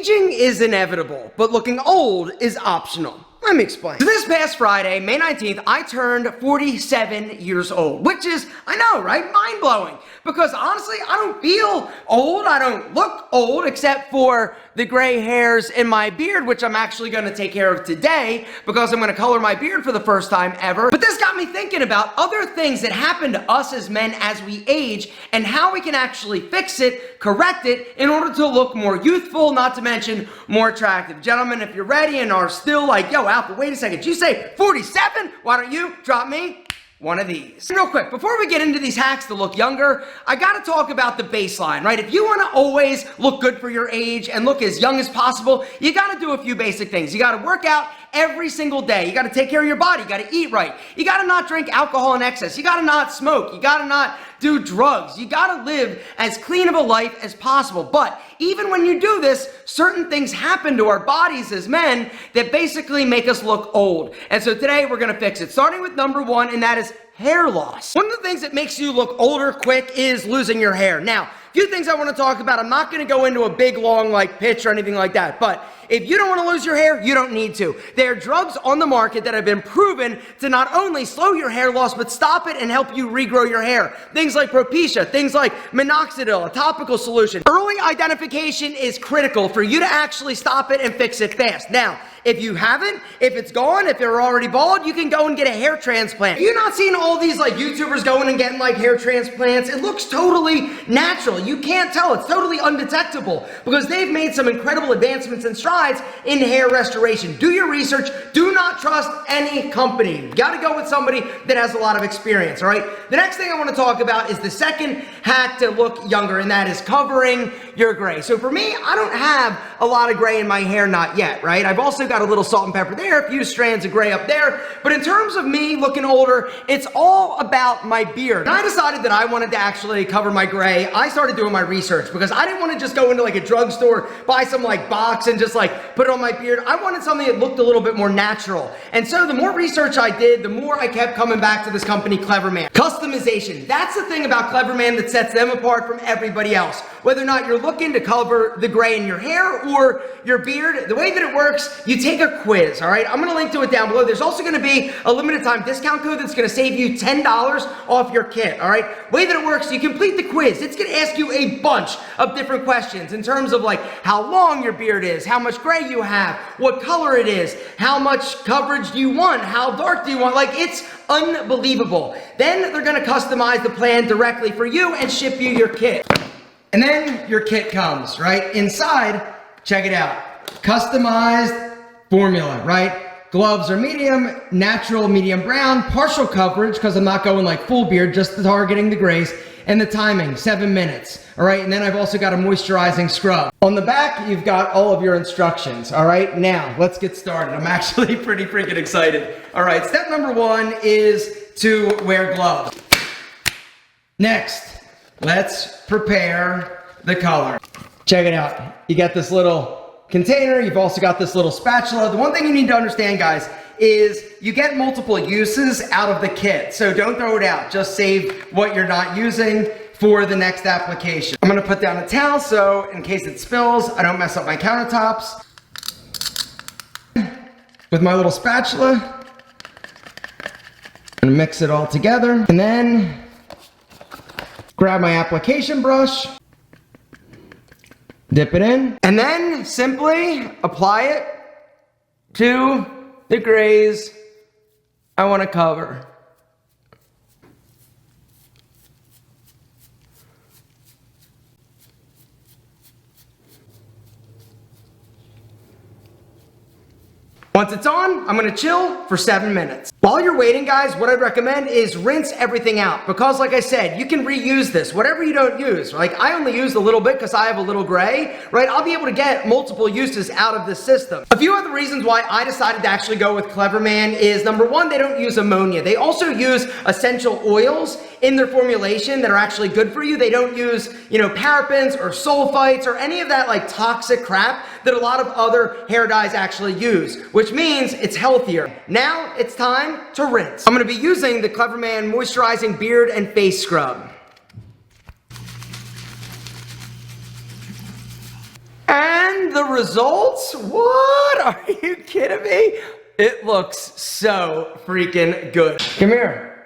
Aging is inevitable, but looking old is optional. Let me explain. So this past Friday, May 19th, I turned 47 years old, which is, I know, right? Mind-blowing. Because honestly, I don't feel old. I don't look old, except for the gray hairs in my beard, which I'm actually going to take care of today because I'm going to color my beard for the first time ever. But this got me thinking about other things that happen to us as men as we age and how we can actually fix it, correct it, in order to look more youthful, not to mention more attractive. Gentlemen, if you're ready and are still like, yo, Alpha, wait a second, did you say 47? Why don't you drop me one of these? Real quick, before we get into these hacks to look younger, I gotta talk about the baseline, right? If you wanna always look good for your age and look as young as possible, you gotta do a few basic things. You gotta work out every single day. You gotta take care of your body. You gotta eat right. You gotta not drink alcohol in excess. You gotta not smoke. You gotta not do drugs. You gotta live as clean of a life as possible. But even when you do this, certain things happen to our bodies as men that basically make us look old. And so today we're gonna fix it, starting with number one, and that is hair loss. One of the things that makes you look older quick is losing your hair. Now, a few things I want to talk about. I'm not going to go into a big, long, pitch or anything like that, but if you don't want to lose your hair, you don't need to. There are drugs on the market that have been proven to not only slow your hair loss, but stop it and help you regrow your hair. Things like Propecia, things like Minoxidil, a topical solution. Early identification is critical for you to actually stop it and fix it fast. Now, if you haven't, if it's gone, if you're already bald, you can go and get a hair transplant. You're not seeing all these YouTubers going and getting hair transplants. It looks totally natural. You can't tell. It's totally undetectable because they've made some incredible advancements and strides in hair restoration. Do your research. Do not trust any company. You gotta go with somebody that has a lot of experience, all right? The next thing I want to talk about is the second hack to look younger, and that is covering your gray. So for me, I don't have a lot of gray in my hair, not yet, right? I've also got a little salt and pepper there, a few strands of gray up there, but in terms of me looking older, it's all about my beard. And I decided that I wanted to actually cover my gray. I started doing my research because I didn't want to just go into a drugstore, buy some box and just put it on my beard. I wanted something that looked a little bit more natural. And so the more research I did, the more I kept coming back to this company, Cleverman. Customization. That's the thing about Cleverman that sets them apart from everybody else. Whether or not you're looking to cover the gray in your hair or your beard, the way that it works, you take a quiz, all right? I'm going to link to it down below. There's also going to be a limited time discount code that's going to save you $10 off your kit, all right? Way that it works, you complete the quiz. It's going to ask you a bunch of different questions in terms of how long your beard is, how much gray you have, what color it is, how much coverage do you want, how dark do you want. It's unbelievable. Then they're going to customize the plan directly for you and ship you your kit. And then your kit comes, right? Inside, check it out. Customized formula, right? Gloves are medium, natural medium brown, partial coverage because I'm not going full beard, just targeting the grays, and the timing, 7 minutes, all right? And then I've also got a moisturizing scrub. On the back, you've got all of your instructions, all right? Now, let's get started. I'm actually pretty freaking excited. All right, step number one is to wear gloves. Next, let's prepare the color. Check it out. You got this little container. You've also got this little spatula. The one thing you need to understand, guys, is you get multiple uses out of the kit. So don't throw it out. Just save what you're not using for the next application. I'm going to put down a towel so in case it spills, I don't mess up my countertops. With my little spatula, I'm going to mix it all together. And then grab my application brush, dip it in, and then simply apply it to the grays I want to cover. Once it's on, I'm gonna chill for 7 minutes. While you're waiting, guys, what I'd recommend is rinse everything out because like I said, you can reuse this, whatever you don't use. I only used a little bit because I have a little gray, right? I'll be able to get multiple uses out of this system. A few other reasons why I decided to actually go with Cleverman is number one, they don't use ammonia. They also use essential oils in their formulation that are actually good for you. They don't use, parabens or sulfites or any of that toxic crap that a lot of other hair dyes actually use, which means it's healthier. Now it's time to rinse. I'm going to be using the Cleverman Moisturizing Beard and Face Scrub. And the results? What? Are you kidding me? It looks so freaking good. Come here.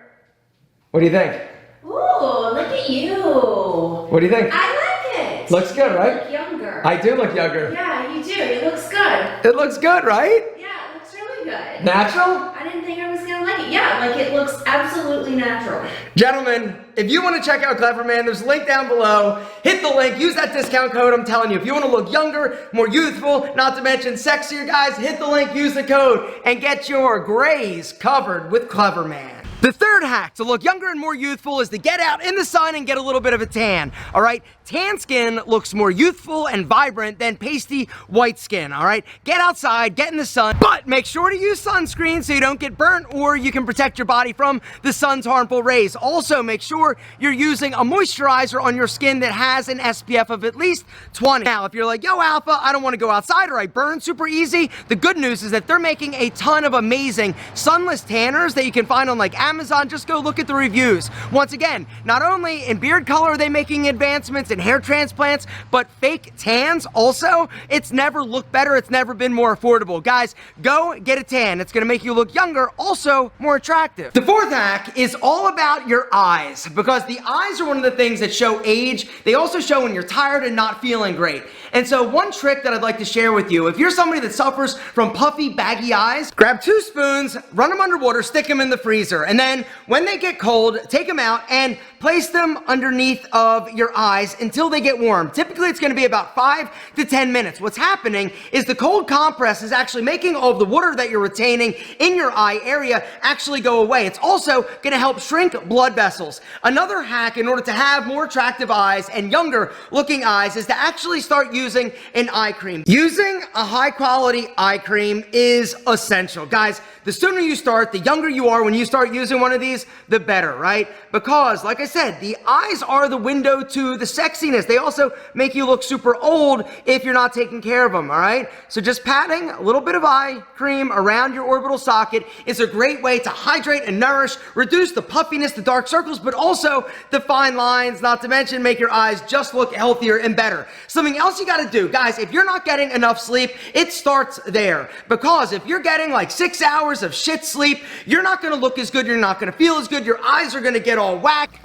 What do you think? Ooh, look at you. What do you think? I like it. Looks good, right? You look younger. I do look younger. Yeah, you do. It looks good. It looks good, right? Yeah, it looks really good. Natural? I didn't think I was gonna like it. Yeah, like it looks absolutely natural. Gentlemen, if you want to check out Clever Man, there's a link down below. Hit the link, use that discount code. I'm telling you, if you want to look younger, more youthful, not to mention sexier, guys, hit the link, use the code, and get your grays covered with Clever Man. The third hack to look younger and more youthful is to get out in the sun and get a little bit of a tan, all right? Tan skin looks more youthful and vibrant than pasty white skin, all right? Get outside, get in the sun, but make sure to use sunscreen so you don't get burnt or you can protect your body from the sun's harmful rays. Also, make sure you're using a moisturizer on your skin that has an SPF of at least 20. Now, if you're like, yo, Alpha, I don't want to go outside or I burn super easy, the good news is that they're making a ton of amazing sunless tanners that you can find on like Amazon. Just go look at the reviews. Once again, not only in beard color are they making advancements in hair transplants, but fake tans also. It's never looked better. It's never been more affordable. Guys, go get a tan. It's going to make you look younger, also more attractive. The fourth hack is all about your eyes, because the eyes are one of the things that show age. They also show when you're tired and not feeling great. And so one trick that I'd like to share with you, if you're somebody that suffers from puffy, baggy eyes, grab 2 spoons, run them underwater, stick them in the freezer, and then when they get cold, take them out and place them underneath of your eyes until they get warm. Typically, it's going to be about 5 to 10 minutes. What's happening is the cold compress is actually making all of the water that you're retaining in your eye area actually go away. It's also going to help shrink blood vessels. Another hack in order to have more attractive eyes and younger looking eyes is to actually start using an eye cream. Using a high quality eye cream is essential. Guys, the sooner you start, the younger you are when you start using one of these, the better, right? Because, like I said, the eyes are the window to the sexiness. They also make you look super old if you're not taking care of them, all right? So just patting a little bit of eye cream around your orbital socket is a great way to hydrate and nourish, reduce the puffiness, the dark circles, but also the fine lines, not to mention make your eyes just look healthier and better. Something else you gotta do, guys, if you're not getting enough sleep, it starts there. Because if you're getting like 6 hours of shit sleep, you're not gonna look as good, you're not gonna feel as good, your eyes are gonna get all whacked.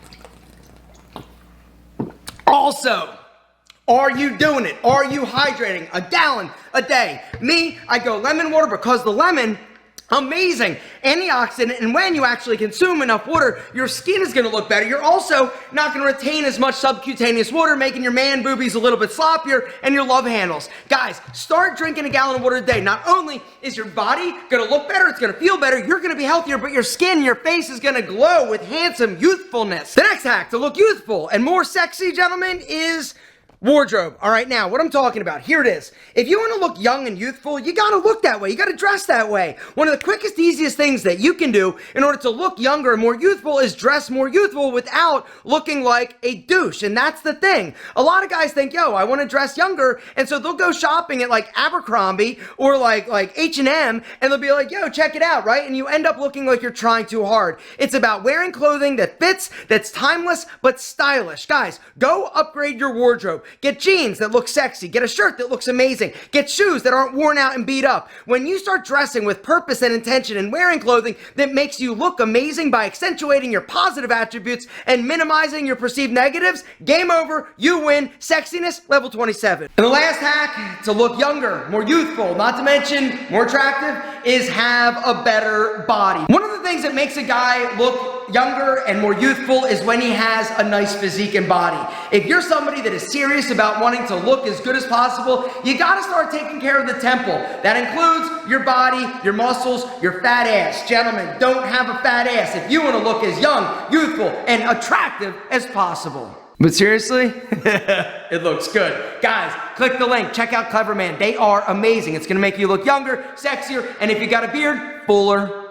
Also, are you doing it? Are you hydrating? A gallon a day. Me, I go lemon water because the lemon, amazing antioxidant, and when you actually consume enough water, your skin is going to look better. You're also not going to retain as much subcutaneous water, making your man boobies a little bit sloppier and your love handles. Guys, start drinking a gallon of water a day. Not only is your body going to look better, it's going to feel better, you're going to be healthier, but your skin, your face is going to glow with handsome youthfulness. The next hack to look youthful and more sexy, gentlemen, is wardrobe. All right, now what I'm talking about, here it is. If you want to look young and youthful, you got to look that way. You got to dress that way. One of the quickest, easiest things that you can do in order to look younger and more youthful is dress more youthful without looking like a douche. And that's the thing. A lot of guys think, yo, I want to dress younger, and so they'll go shopping at like Abercrombie or like H&M, and they'll be like, yo, check it out, right? And you end up looking like you're trying too hard. It's about wearing clothing that fits, that's timeless, but stylish. Guys, go upgrade your wardrobe. Get jeans that look sexy. Get a shirt that looks amazing. Get shoes that aren't worn out and beat up. When you start dressing with purpose and intention and wearing clothing that makes you look amazing by accentuating your positive attributes and minimizing your perceived negatives, game over, you win. Sexiness, level 27. And the last hack to look younger, more youthful, not to mention more attractive, is have a better body. One of the things that makes a guy look younger and more youthful is when he has a nice physique and body. If you're somebody that is serious about wanting to look as good as possible, you gotta start taking care of the temple. That includes your body, your muscles, your fat ass. Gentlemen, don't have a fat ass if you want to look as young, youthful, and attractive as possible. But seriously, it looks good. Guys, click the link, check out Clever Man. They are amazing. It's gonna make you look younger, sexier, and if you got a beard, fuller.